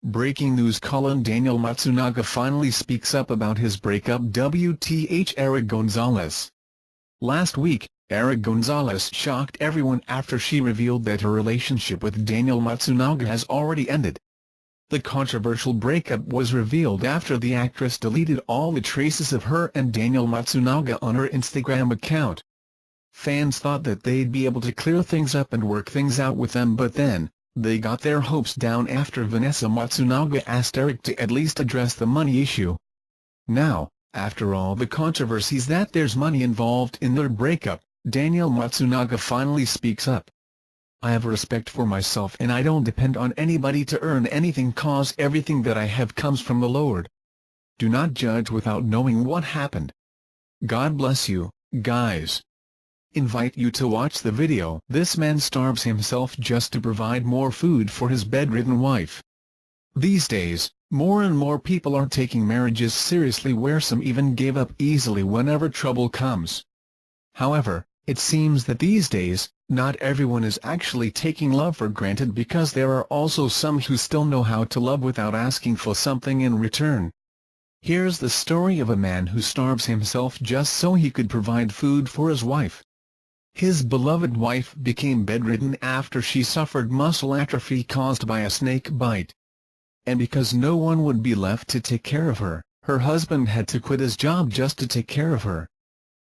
Breaking news: Daniel Matsunaga finally speaks up about his breakup. WTH Erich Gonzales. Last week, Erich Gonzales shocked everyone after she revealed that her relationship with Daniel Matsunaga has already ended. The controversial breakup was revealed after the actress deleted all the traces of her and Daniel Matsunaga on her Instagram account. Fans thought that they'd be able to clear things up and work things out with them, but then they got their hopes down after Vanessa Matsunaga asked Erich to at least address the money issue. Now, after all the controversies that there's money involved in their breakup, Daniel Matsunaga finally speaks up. "I have respect for myself and I don't depend on anybody to earn anything, cause everything that I have comes from the Lord. Do not judge without knowing what happened. God bless you, guys. Invite you to watch the video." This man starves himself just to provide more food for his bedridden wife. These days, more and more people are taking marriages seriously, where some even give up easily whenever trouble comes. However, it seems that these days, not everyone is actually taking love for granted, because there are also some who still know how to love without asking for something in return. Here's the story of a man who starves himself just so he could provide food for his wife. His beloved wife became bedridden after she suffered muscle atrophy caused by a snake bite. And because no one would be left to take care of her, her husband had to quit his job just to take care of her.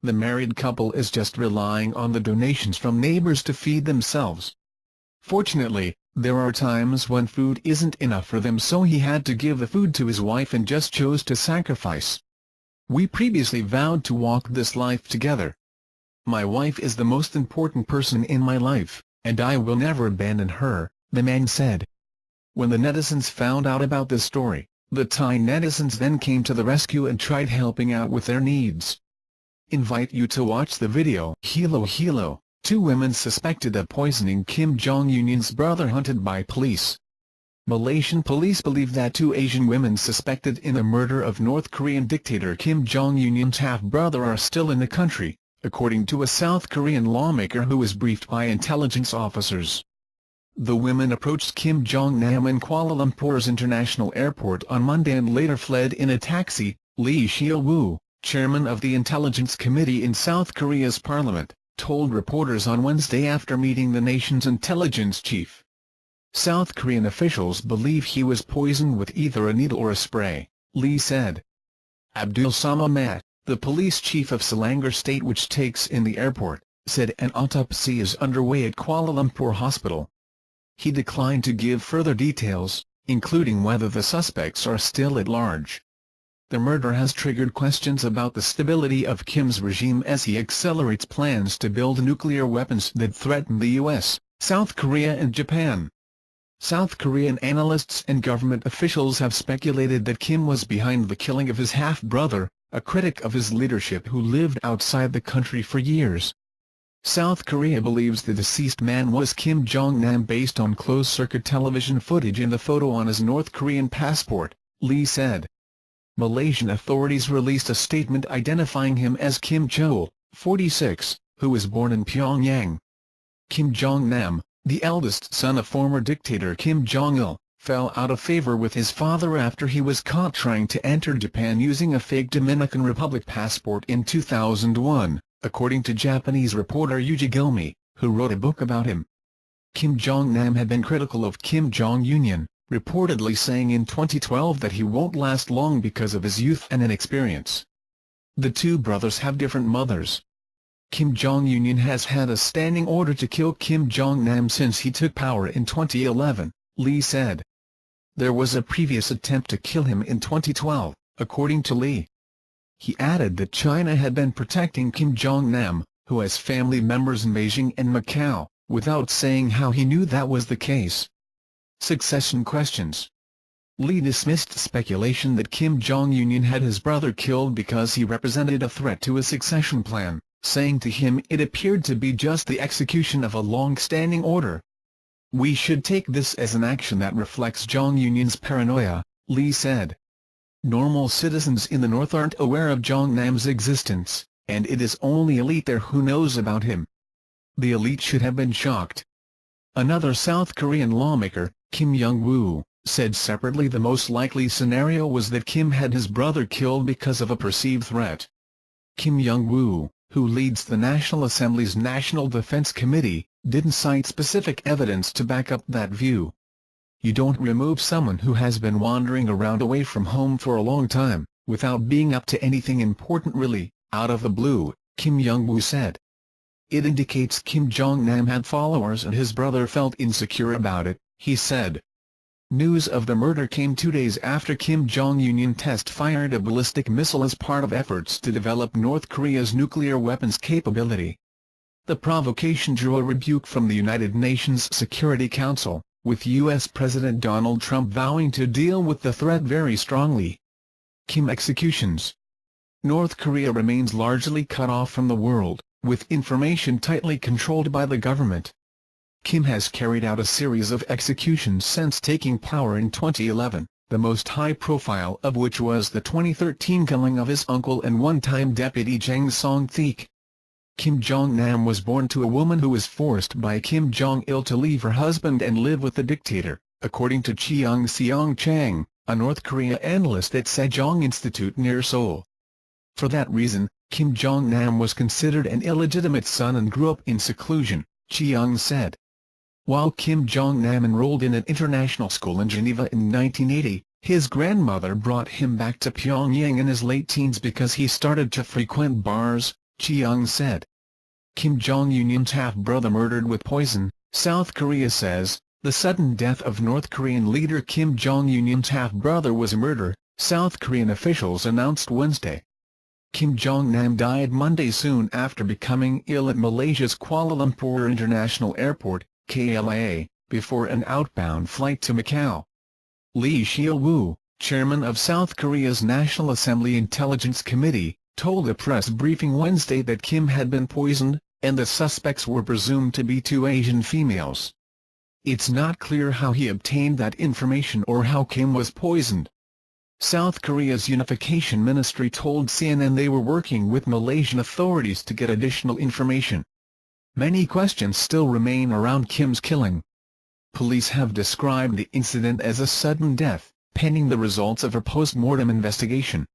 The married couple is just relying on the donations from neighbors to feed themselves. Fortunately, there are times when food isn't enough for them, so he had to give the food to his wife and just chose to sacrifice. "We previously vowed to walk this life together. My wife is the most important person in my life, and I will never abandon her," the man said. When the netizens found out about this story, the Thai netizens then came to the rescue and tried helping out with their needs. Invite you to watch the video. Hilo. 2 women suspected of poisoning Kim Jong-un's brother hunted by police. Malaysian police believe that 2 Asian women suspected in the murder of North Korean dictator Kim Jong-un's half-brother are still in the country, according to a South Korean lawmaker who was briefed by intelligence officers. The women approached Kim Jong-nam in Kuala Lumpur's international airport on Monday and later fled in a taxi, Lee Shil-woo, chairman of the Intelligence Committee in South Korea's parliament, told reporters on Wednesday after meeting the nation's intelligence chief. South Korean officials believe he was poisoned with either a needle or a spray, Lee said. Abdul Samad, the police chief of Selangor State, which takes in the airport, said an autopsy is underway at Kuala Lumpur Hospital. He declined to give further details, including whether the suspects are still at large. The murder has triggered questions about the stability of Kim's regime as he accelerates plans to build nuclear weapons that threaten the U.S., South Korea and Japan. South Korean analysts and government officials have speculated that Kim was behind the killing of his half-brother, a critic of his leadership who lived outside the country for years. South Korea believes the deceased man was Kim Jong-nam based on closed-circuit television footage in the photo on his North Korean passport, Lee said. Malaysian authorities released a statement identifying him as Kim Chol, 46, who was born in Pyongyang. Kim Jong-nam, the eldest son of former dictator Kim Jong-il, fell out of favor with his father after he was caught trying to enter Japan using a fake Dominican Republic passport in 2001, according to Japanese reporter Yuji Gilmi, who wrote a book about him. Kim Jong-nam had been critical of Kim Jong-un, reportedly saying in 2012 that he won't last long because of his youth and inexperience. The 2 brothers have different mothers. Kim Jong-un has had a standing order to kill Kim Jong-nam since he took power in 2011, Lee said. There was a previous attempt to kill him in 2012, according to Lee. He added that China had been protecting Kim Jong-nam, who has family members in Beijing and Macau, without saying how he knew that was the case. Succession questions. Lee dismissed speculation that Kim Jong-un had his brother killed because he represented a threat to his succession plan, saying to him it appeared to be just the execution of a long-standing order. "We should take this as an action that reflects Jong-un's paranoia," Lee said. Normal citizens in the North aren't aware of Jong-nam's existence, and it is only elite there who knows about him. The elite should have been shocked. Another South Korean lawmaker, Kim Young-woo, said separately the most likely scenario was that Kim had his brother killed because of a perceived threat. Kim Jong-woo, who leads the National Assembly's National Defense Committee, didn't cite specific evidence to back up that view. "You don't remove someone who has been wandering around away from home for a long time, without being up to anything important really, out of the blue," Kim Jong-woo said. "It indicates Kim Jong-nam had followers and his brother felt insecure about it," he said. News of the murder came 2 days after Kim Jong-un test-fired a ballistic missile as part of efforts to develop North Korea's nuclear weapons capability. The provocation drew a rebuke from the United Nations Security Council, with U.S. President Donald Trump vowing to deal with the threat very strongly. Kim executions. North Korea remains largely cut off from the world, with information tightly controlled by the government. Kim has carried out a series of executions since taking power in 2011, the most high-profile of which was the 2013 killing of his uncle and one-time deputy Jang Song-theek. Kim Jong-nam was born to a woman who was forced by Kim Jong-il to leave her husband and live with the dictator, according to Cheong Seong-chang, a North Korea analyst at Sejong Institute near Seoul. For that reason, Kim Jong-nam was considered an illegitimate son and grew up in seclusion, Cheong said. While Kim Jong-nam enrolled in an international school in Geneva in 1980, his grandmother brought him back to Pyongyang in his late teens because he started to frequent bars, Cheong said. Kim Jong-un's half-brother murdered with poison, South Korea says. The sudden death of North Korean leader Kim Jong-un's half-brother was a murder, South Korean officials announced Wednesday. Kim Jong-nam died Monday soon after becoming ill at Malaysia's Kuala Lumpur International Airport, KLIA, before an outbound flight to Macau. Lee Shil-woo, chairman of South Korea's National Assembly Intelligence Committee, told a press briefing Wednesday that Kim had been poisoned, and the suspects were presumed to be 2 Asian females. It's not clear how he obtained that information or how Kim was poisoned. South Korea's Unification Ministry told CNN they were working with Malaysian authorities to get additional information. Many questions still remain around Kim's killing. Police have described the incident as a sudden death, pending the results of a post-mortem investigation.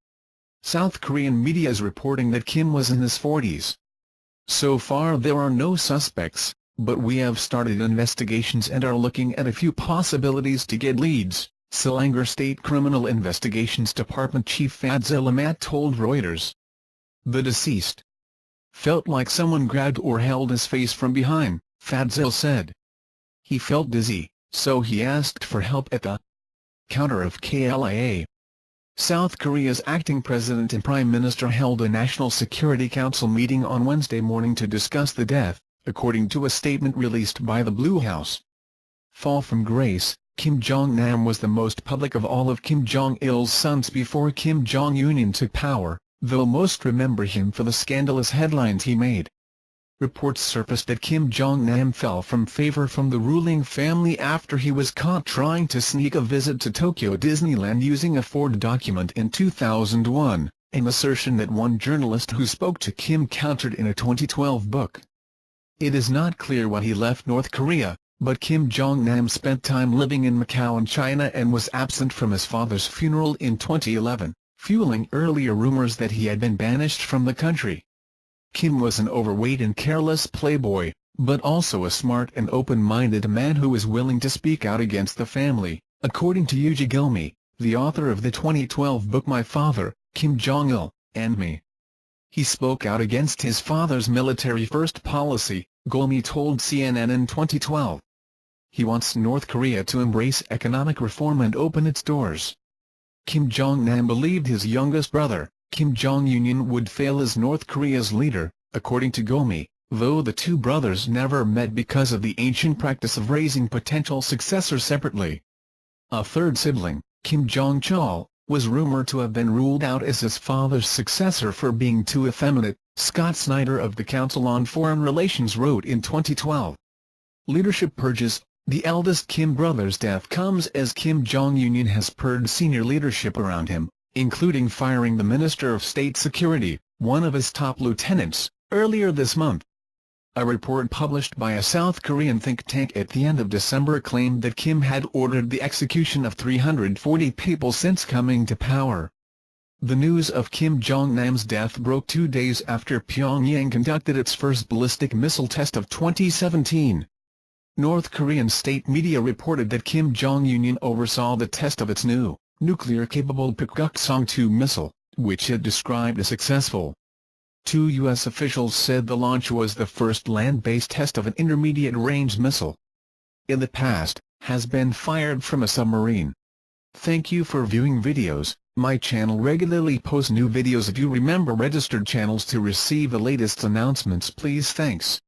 South Korean media is reporting that Kim was in his 40s. So far there are no suspects, but we have started investigations and are looking at a few possibilities to get leads, Selangor State Criminal Investigations Department Chief Fadzil Ahmad told Reuters. The deceased felt like someone grabbed or held his face from behind, Fadzil said. He felt dizzy, so he asked for help at the counter of KLIA. South Korea's acting president and prime minister held a National Security Council meeting on Wednesday morning to discuss the death, according to a statement released by the Blue House. Fall from grace. Kim Jong-nam was the most public of all of Kim Jong-il's sons before Kim Jong-un took power, though most remember him for the scandalous headlines he made. Reports surfaced that Kim Jong-nam fell from favor from the ruling family after he was caught trying to sneak a visit to Tokyo Disneyland using a Ford document in 2001, an assertion that one journalist who spoke to Kim countered in a 2012 book. It is not clear when he left North Korea, but Kim Jong-nam spent time living in Macau and China and was absent from his father's funeral in 2011, fueling earlier rumors that he had been banished from the country. Kim was an overweight and careless playboy, but also a smart and open-minded man who was willing to speak out against the family, according to Yuji Gilmy, the author of the 2012 book My Father, Kim Jong-il, and Me. He spoke out against his father's military-first policy, Gilmy told CNN in 2012. He wants North Korea to embrace economic reform and open its doors. Kim Jong-nam believed his youngest brother, Kim Jong-un would fail as North Korea's leader, according to Gilmy, though the two brothers never met because of the ancient practice of raising potential successors separately. A third sibling, Kim Jong-chol, was rumored to have been ruled out as his father's successor for being too effeminate, Scott Snyder of the Council on Foreign Relations wrote in 2012. Leadership purges. The eldest Kim brother's death comes as Kim Jong-un has purged senior leadership around him, including firing the Minister of State Security, one of his top lieutenants, earlier this month. A report published by a South Korean think tank at the end of December claimed that Kim had ordered the execution of 340 people since coming to power. The news of Kim Jong-nam's death broke 2 days after Pyongyang conducted its first ballistic missile test of 2017. North Korean state media reported that Kim Jong-un oversaw the test of its new, nuclear-capable Pukguksong-2 missile, which it described as successful. 2 U.S. officials said the launch was the first land-based test of an intermediate-range missile. In the past, has been fired from a submarine. Thank you for viewing videos. My channel regularly posts new videos. If you remember registered channels to receive the latest announcements, please. Thanks.